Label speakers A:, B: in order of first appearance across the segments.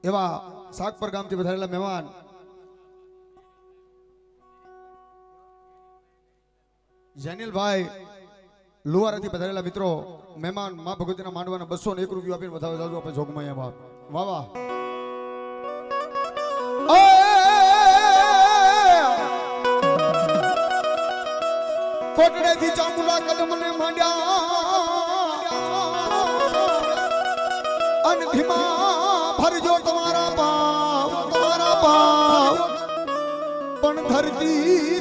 A: એવા સાગપર ગામથી વધારેલા મહેમાન જેનિલભાઈ લુવારાથી વધારેલા મિત્રો મહેમાન માં ભગવતીના માંડવાના 201 રૂપિયા આપીને વધાવે જાજો આપણે જોગમાં બાપ વાહ વાહ કોટડેથી ચામુંડા કદમને માંડ્યા અન ધીમા ભરજો તમારા પાવ પણ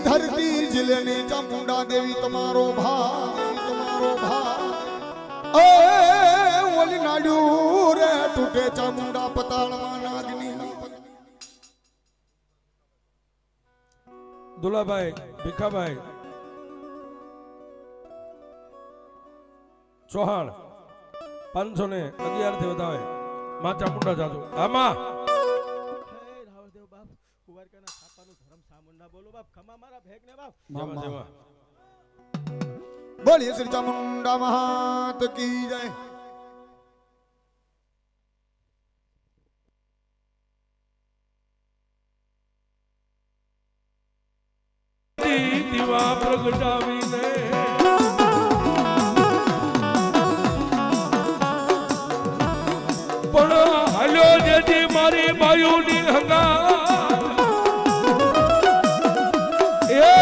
A: ધરતી જિલ્લેને ચામુંડા દેવી તમારો ભાવ એ ઓલી નાડ્યું રે તૂટે ચામુંડા પતાળમાં નાગની
B: દુલાભાઈ ભીખાભાઈ ચૌહાણ 511 થી વધાવે માં ચામુંડા જાજો આમાં
C: રાવદેવ બાપ કુવારકાના છાપાનું ધર્મ સામુંડા બોલો બાપ ખમા મારા ભેગને બાપ
B: જેવા
A: બોલીએ શ્રી ચામુંડા મહાત કી જય
B: દીવા પ્રગટાવીને પણ હાલ્યો જેથી મારી બાયુની હંગા એ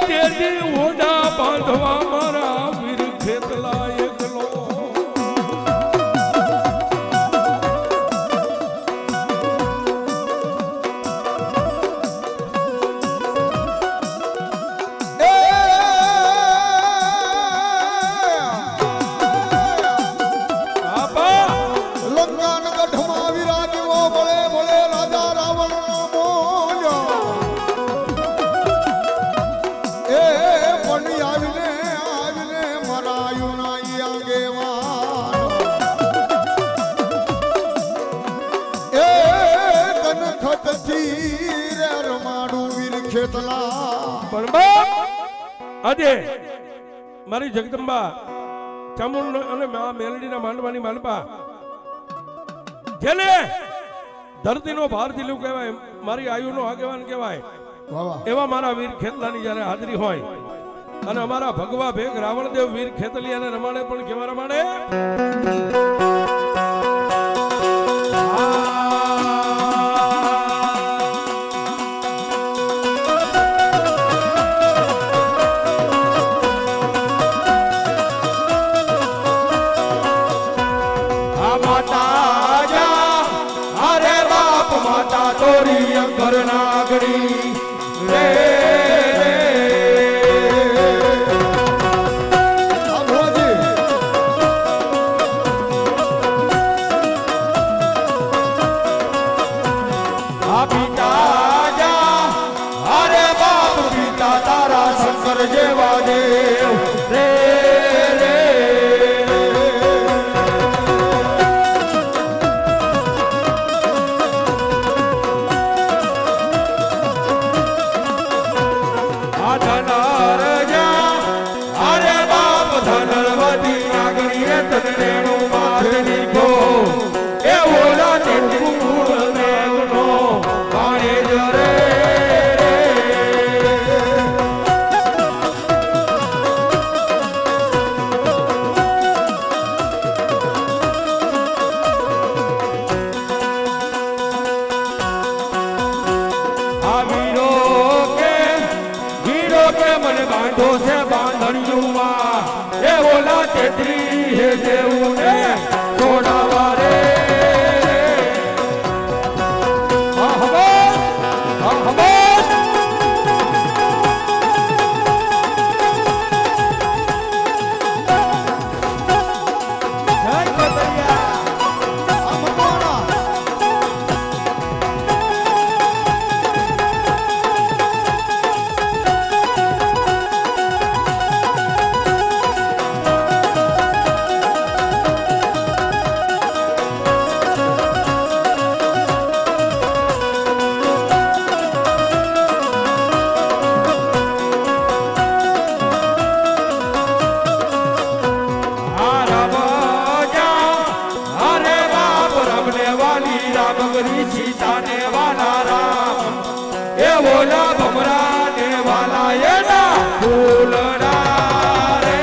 B: તેથી ઓડા બાંધવા મારા વીર ખેતલા એકલો આજે મારી જગદંબા ચામુંડ અને મેલડીના માંડવાની માલપા જેને ધરતીનો ભાર દિલું કહેવાય મારી આયુનો આગેવાન કહેવાય એવા મારા વીર ખેતલાની જ્યારે હાજરી હોય અને અમારા ભગવા ભેગ રાવણદેવ વીર ખેતલી અને રમાડે પણ કેવા રમાડે કરી સીતા ને વાલા રામ એ બોલા ભમરા ને વાલા એના ફૂલડા રે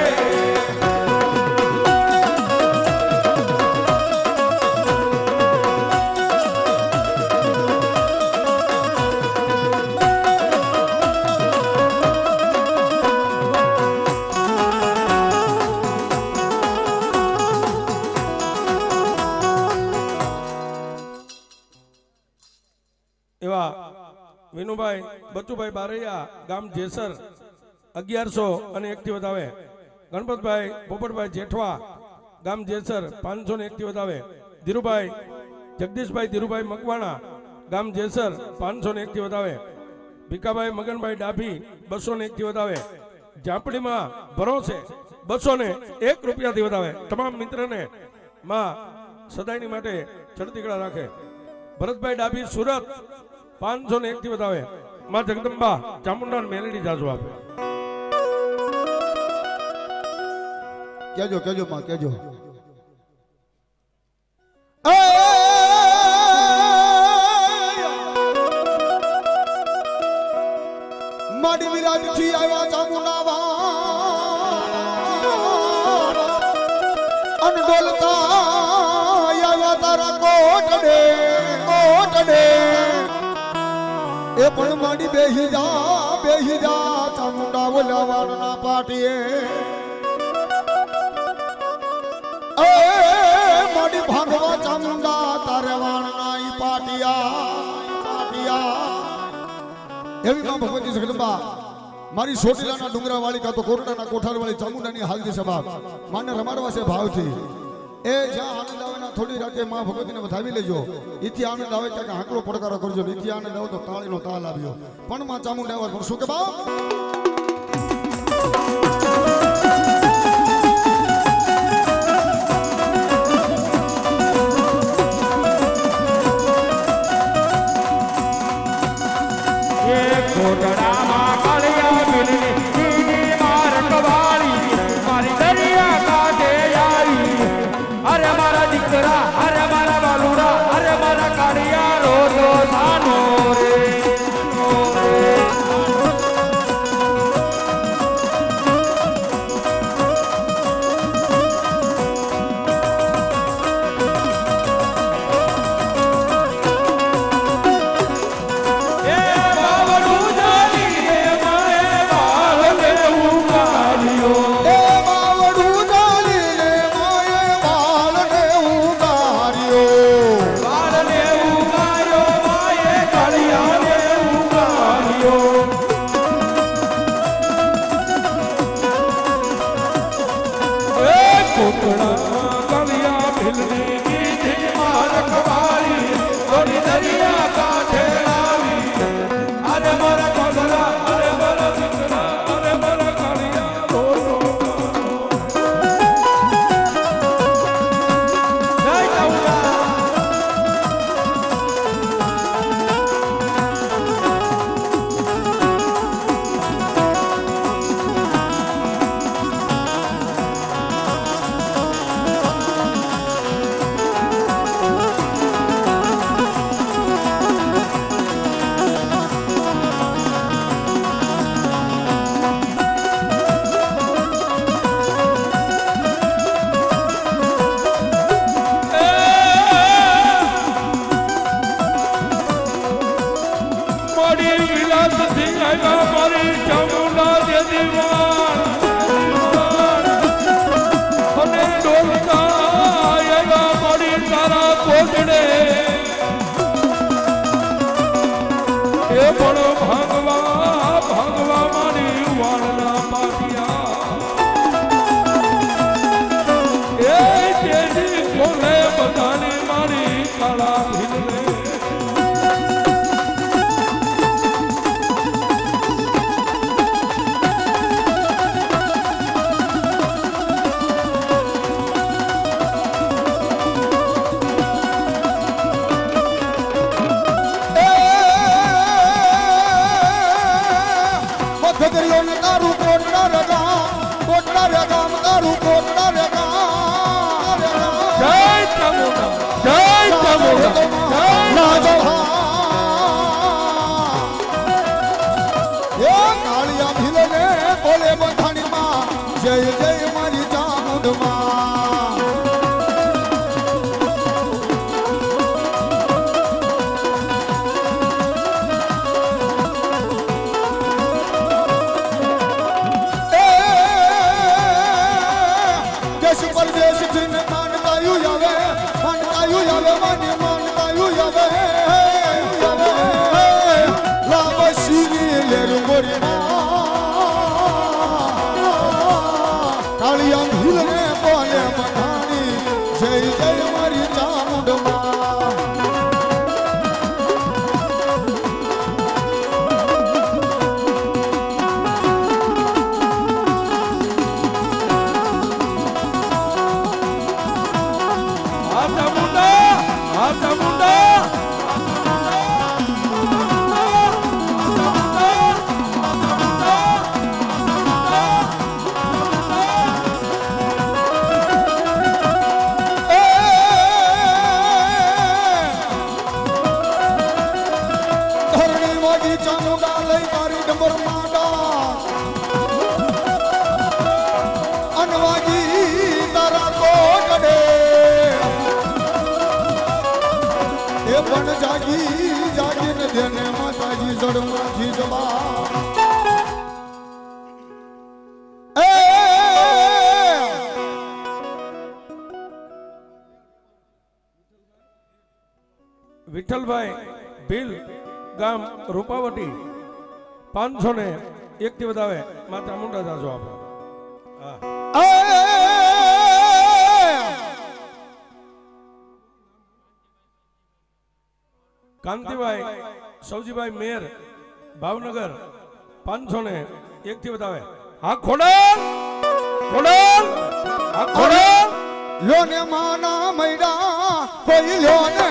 B: એવા વિનુભાઈ બચુભાઈ બારૈયા ગામ જેસર 1101 થી વધાવે ગણપતભાઈ પોપટભાઈ જેઠવા ગામ જેસર 501 થી વધાવે ધીરુભાઈ જગદીશભાઈ ધીરુભાઈ મકવાણા ગામ જેસર 501 થી વધાવે ભીખાભાઈ મગનભાઈ ડાભી 201 થી વધાવે ઝાંપડીમાં ભરોસે 201 રૂપિયાથી વધાવે તમામ મિત્રને માં સદાયની માટે ચડતી કળા રાખે ભરતભાઈ ડાભી સુરત 501 થી વધાવે માં જગદંબા ચામુંડા મેલડી જાજુ આપે
A: કેજો કેજો માં કેજો માડી વિરાજ થી આવ્યા ચામુંડા અન ડોલતા આવ્યા તારા કોટડે કોટડે એ પણ માડી બેહી જા ચામુંડા બોલ્યા વાળના પાટીએ એ માડી ભાગવા ચામુંડા તારે વાળના ઈ પાટિયા એવી માં ભગવતી જગદંબા મારી સોટીલાના ડુંગરા વાળી કાં તો કોરડાના કોઠાર વાળી ચામુંડાની હાલતી સભા માને રમાડવા છે ભાવથી એ જ્યાં આનંદ આવે ના થોડી રાતે માં ભગવતીને વધાવી લેજો ઈથી આનંદ આવે ત્યાં હાંકડો પડકારો કરજો ઈથી આનંદ આવે તો તાળીનો તાલ આવ્યો પણ માં ચામુંડા આવે પણ શું કે બાપ દેશથી ને માનતાયું આવે માની માનતાયું આવે લાવ શીરી લેર મોરી કાળિયા ભૂલ ને બોલે મધાણી જય જય મારી ચામુંડમાં પણ જાગી જાગીને દેને માતાજી જડમાંથી જવા
B: વિઠ્ઠલભાઈ ભીલ ગામ રૂપાવટી 501 થી વધાવે માતા મુંડા જાજો આપણે કાંતિભાઈ સૌજીભાઈ મેર ભાવનગર 501 થી વધાવે આ ખોડલ લોને માના મૈડા કોઈ લોને